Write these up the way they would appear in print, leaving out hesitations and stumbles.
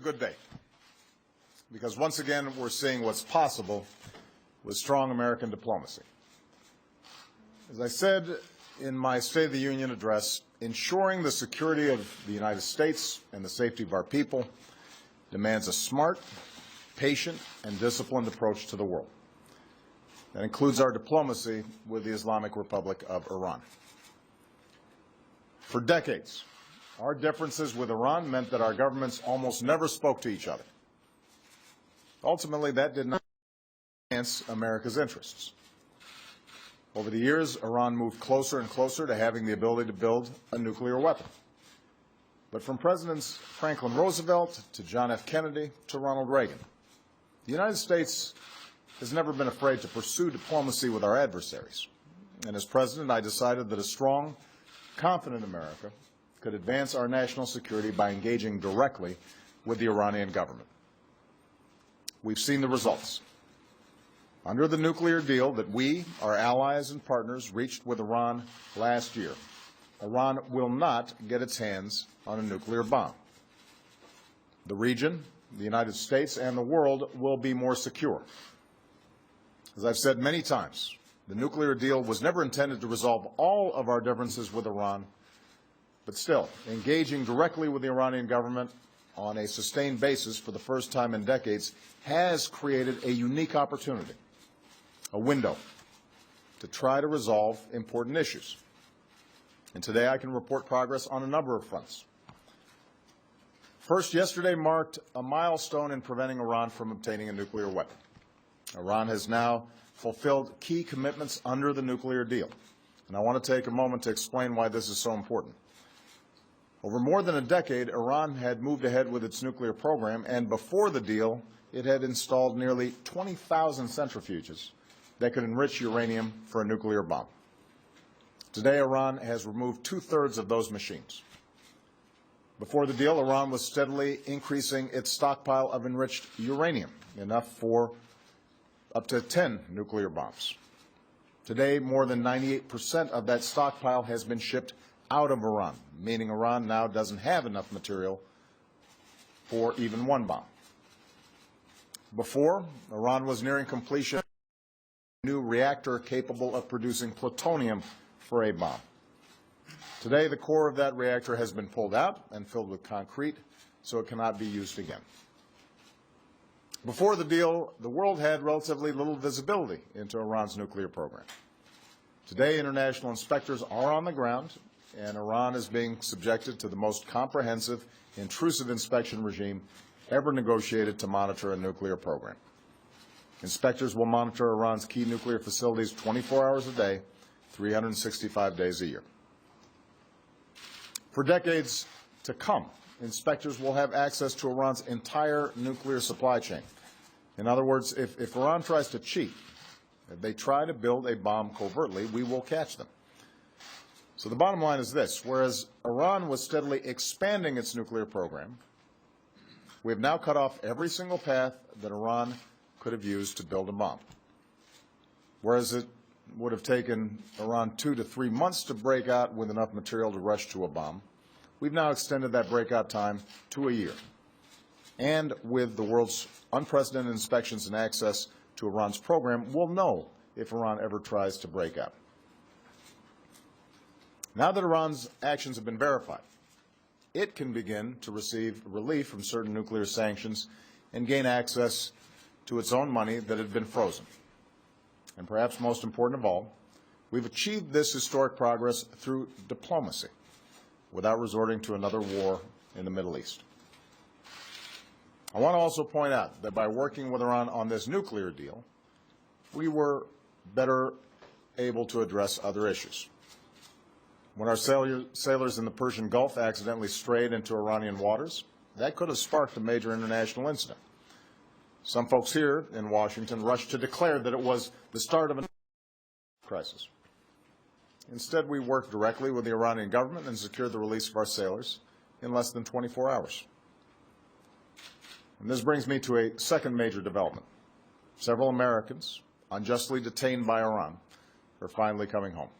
good day, because once again we're seeing what's possible with strong American diplomacy. As I said in my State of the Union address, ensuring the security of the United States and the safety of our people demands a smart, patient, and disciplined approach to the world. That includes our diplomacy with the Islamic Republic of Iran. For decades, our differences with Iran meant that our governments almost never spoke to each other. Ultimately, that did not advance America's interests. Over the years, Iran moved closer and closer to having the ability to build a nuclear weapon. But from Presidents Franklin Roosevelt to John F. Kennedy to Ronald Reagan, the United States has never been afraid to pursue diplomacy with our adversaries. And as President, I decided that a strong, confident America could advance our national security by engaging directly with the Iranian government. We've seen the results. Under the nuclear deal that we, our allies and partners, reached with Iran last year, Iran will not get its hands on a nuclear bomb. The region, the United States, and the world will be more secure. As I've said many times, the nuclear deal was never intended to resolve all of our differences with Iran, but still, engaging directly with the Iranian government on a sustained basis for the first time in decades has created a unique opportunity, a window, to try to resolve important issues. And today I can report progress on a number of fronts. First, yesterday marked a milestone in preventing Iran from obtaining a nuclear weapon. Iran has now fulfilled key commitments under the nuclear deal. And I want to take a moment to explain why this is so important. Over more than a decade, Iran had moved ahead with its nuclear program, and before the deal, it had installed nearly 20,000 centrifuges that could enrich uranium for a nuclear bomb. Today, Iran has removed two-thirds of those machines. Before the deal, Iran was steadily increasing its stockpile of enriched uranium, enough for up to 10 nuclear bombs. Today, more than 98% of that stockpile has been shipped out of Iran, meaning Iran now doesn't have enough material for even one bomb. Before, Iran was nearing completion of a new reactor capable of producing plutonium for a bomb. Today, the core of that reactor has been pulled out and filled with concrete, so it cannot be used again. Before the deal, the world had relatively little visibility into Iran's nuclear program. Today, international inspectors are on the ground, and Iran is being subjected to the most comprehensive, intrusive inspection regime ever negotiated to monitor a nuclear program. Inspectors will monitor Iran's key nuclear facilities 24 hours a day, 365 days a year. For decades to come, inspectors will have access to Iran's entire nuclear supply chain. In other words, if Iran tries to cheat, if they try to build a bomb covertly, we will catch them. So the bottom line is this: whereas Iran was steadily expanding its nuclear program, we have now cut off every single path that Iran could have used to build a bomb. Whereas it would have taken Iran 2 to 3 months to break out with enough material to rush to a bomb, we've now extended that breakout time to a year. And with the world's unprecedented inspections and access to Iran's program, we'll know if Iran ever tries to break out. Now that Iran's actions have been verified, it can begin to receive relief from certain nuclear sanctions and gain access to its own money that had been frozen. And perhaps most important of all, we've achieved this historic progress through diplomacy, without resorting to another war in the Middle East. I want to also point out that by working with Iran on this nuclear deal, we were better able to address other issues. When our sailors in the Persian Gulf accidentally strayed into Iranian waters, that could have sparked a major international incident. Some folks here in Washington rushed to declare that it was the start of a crisis. Instead, we worked directly with the Iranian government and secured the release of our sailors in less than 24 hours. And this brings me to a second major development. Several Americans, unjustly detained by Iran, are finally coming home.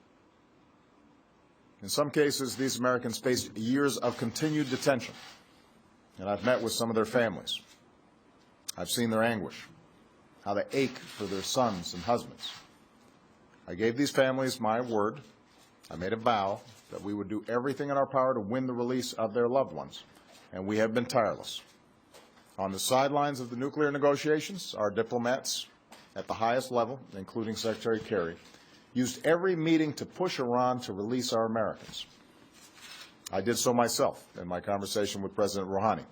In some cases, these Americans faced years of continued detention, and I've met with some of their families. I've seen their anguish, how they ache for their sons and husbands. I gave these families my word. I made a vow that we would do everything in our power to win the release of their loved ones, and we have been tireless. On the sidelines of the nuclear negotiations, our diplomats at the highest level, including Secretary Kerry, used every meeting to push Iran to release our Americans. I did so myself in my conversation with President Rouhani.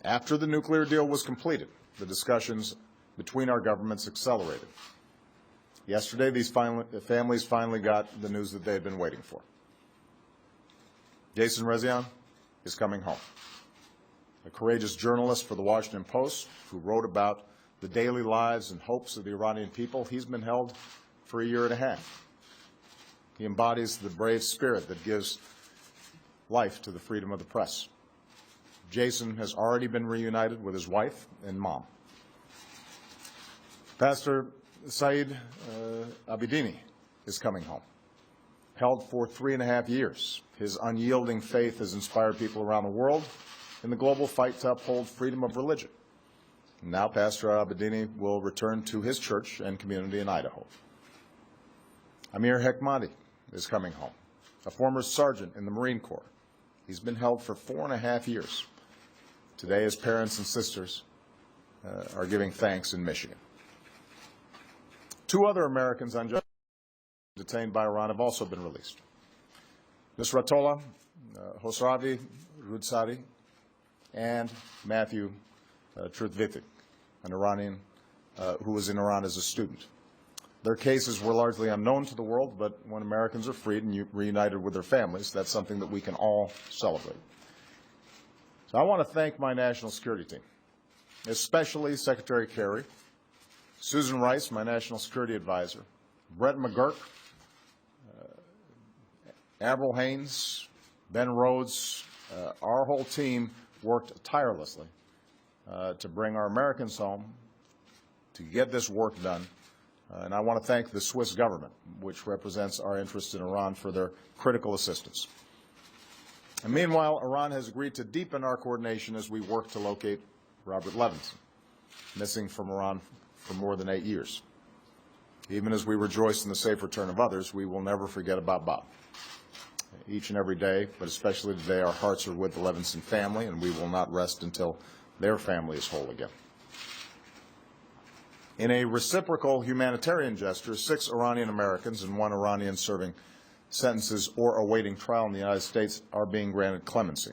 After the nuclear deal was completed, the discussions between our governments accelerated. Yesterday, these families finally got the news that they had been waiting for. Jason Rezaian is coming home. A courageous journalist for the Washington Post who wrote about the daily lives and hopes of the Iranian people. He's been held for a year and a half. He embodies the brave spirit that gives life to the freedom of the press. Jason has already been reunited with his wife and mom. Pastor Saeed Abedini is coming home. Held for 3.5 years, his unyielding faith has inspired people around the world in the global fight to uphold freedom of religion. Now Pastor Abedini will return to his church and community in Idaho. Amir Hekmati is coming home, a former sergeant in the Marine Corps. He's been held for 4.5 years. Today, his parents and sisters are giving thanks in Michigan. 2 other Americans unjustly detained by Iran have also been released. Nusratollah Hosravi Rudsari and Matthew Trutvitik, an Iranian who was in Iran as a student. Their cases were largely unknown to the world, but when Americans are freed and reunited with their families, that's something that we can all celebrate. So I want to thank my national security team, especially Secretary Kerry, Susan Rice, my national security advisor, Brett McGurk, Avril Haines, Ben Rhodes. Our whole team worked tirelessly to bring our Americans home, to get this work done. And I want to thank the Swiss government, which represents our interest in Iran, for their critical assistance. And meanwhile, Iran has agreed to deepen our coordination as we work to locate Robert Levinson, missing from Iran for more than 8 years. Even as we rejoice in the safe return of others, we will never forget about Bob. Each and every day, but especially today, our hearts are with the Levinson family, and we will not rest until their family is whole again. In a reciprocal humanitarian gesture, 6 Iranian Americans and 1 Iranian serving sentences or awaiting trial in the United States are being granted clemency.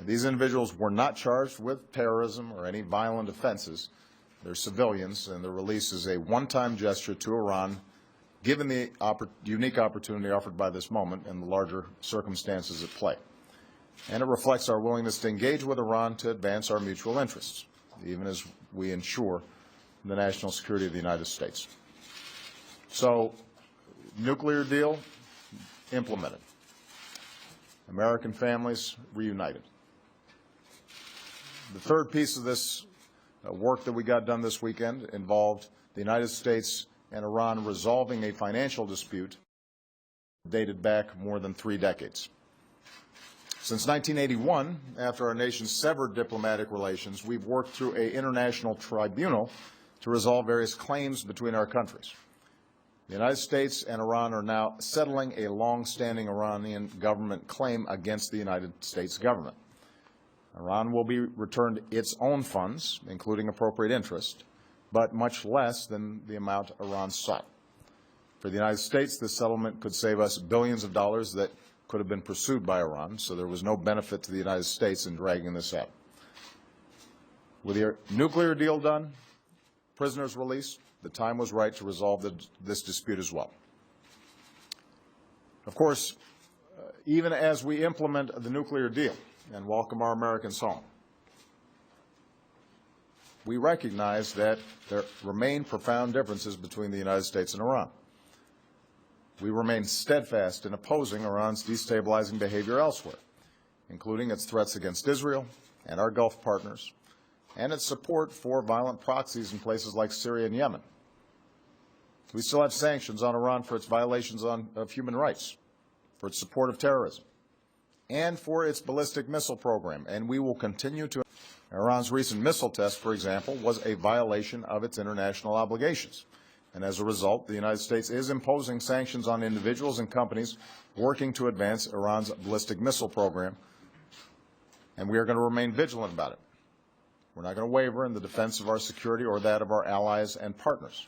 These individuals were not charged with terrorism or any violent offenses. They're civilians, and their release is a one-time gesture to Iran, given the unique opportunity offered by this moment and the larger circumstances at play. And it reflects our willingness to engage with Iran to advance our mutual interests, even as we ensure the national security of the United States. So, nuclear deal implemented. American families reunited. The third piece of this work that we got done this weekend involved the United States and Iran resolving a financial dispute dated back more than 3 decades. Since 1981, after our nations severed diplomatic relations, we've worked through an international tribunal to resolve various claims between our countries. The United States and Iran are now settling a long-standing Iranian government claim against the United States government. Iran will be returned its own funds, including appropriate interest, but much less than the amount Iran sought. For the United States, this settlement could save us billions of dollars that could have been pursued by Iran, so there was no benefit to the United States in dragging this out. With the nuclear deal done, prisoners released, the time was right to resolve this dispute as well. Of course, even as we implement the nuclear deal and welcome our Americans home, we recognize that there remain profound differences between the United States and Iran. We remain steadfast in opposing Iran's destabilizing behavior elsewhere, including its threats against Israel and our Gulf partners, and its support for violent proxies in places like Syria and Yemen. We still have sanctions on Iran for its violations of human rights, for its support of terrorism, and for its ballistic missile program, and we will continue to. Iran's recent missile test, for example, was a violation of its international obligations. And as a result, the United States is imposing sanctions on individuals and companies working to advance Iran's ballistic missile program, and we are going to remain vigilant about it. We're not going to waver in the defense of our security or that of our allies and partners.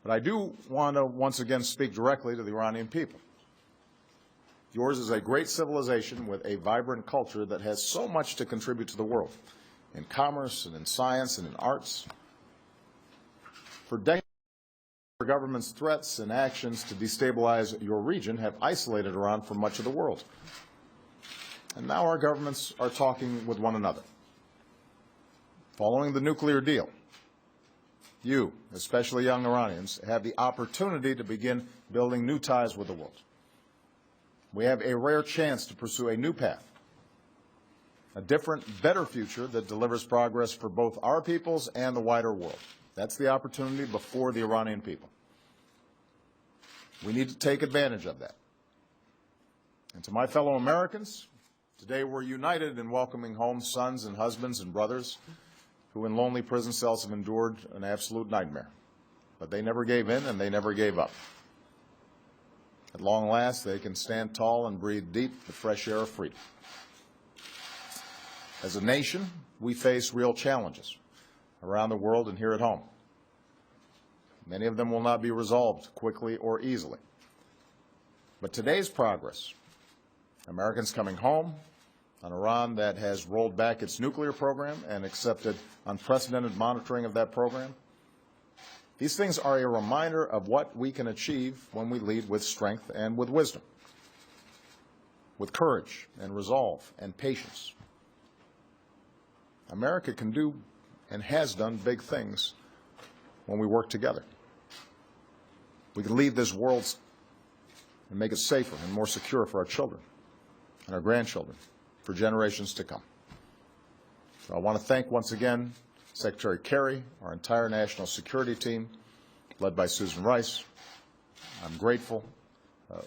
But I do want to once again speak directly to the Iranian people. Yours is a great civilization with a vibrant culture that has so much to contribute to the world, in commerce and in science and in arts. For decades, our government's threats and actions to destabilize your region have isolated Iran from much of the world. And now our governments are talking with one another. Following the nuclear deal, you, especially young Iranians, have the opportunity to begin building new ties with the world. We have a rare chance to pursue a new path, a different, better future that delivers progress for both our peoples and the wider world. That's the opportunity before the Iranian people. We need to take advantage of that. And to my fellow Americans, today we're united in welcoming home sons and husbands and brothers who in lonely prison cells have endured an absolute nightmare. But they never gave in and they never gave up. At long last, they can stand tall and breathe deep the fresh air of freedom. As a nation, we face real challenges around the world and here at home. Many of them will not be resolved quickly or easily. But today's progress, Americans coming home, an Iran that has rolled back its nuclear program and accepted unprecedented monitoring of that program, these things are a reminder of what we can achieve when we lead with strength and with wisdom, with courage and resolve and patience. America can do and has done big things when we work together. We can lead this world and make it safer and more secure for our children and our grandchildren for generations to come. So I want to thank once again Secretary Kerry, our entire national security team, led by Susan Rice. I'm grateful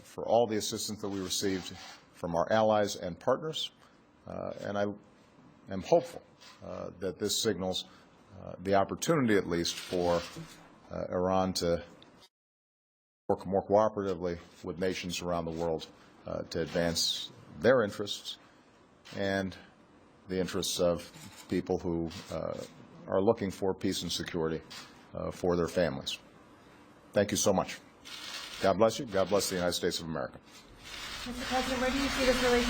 for all the assistance that we received from our allies and partners, and I am hopeful that this signals the opportunity, at least, for Iran to work more cooperatively with nations around the world to advance their interests and the interests of people who are looking for peace and security for their families. Thank you so much. God bless you. God bless the United States of America. Mr. President, where do you see this relationship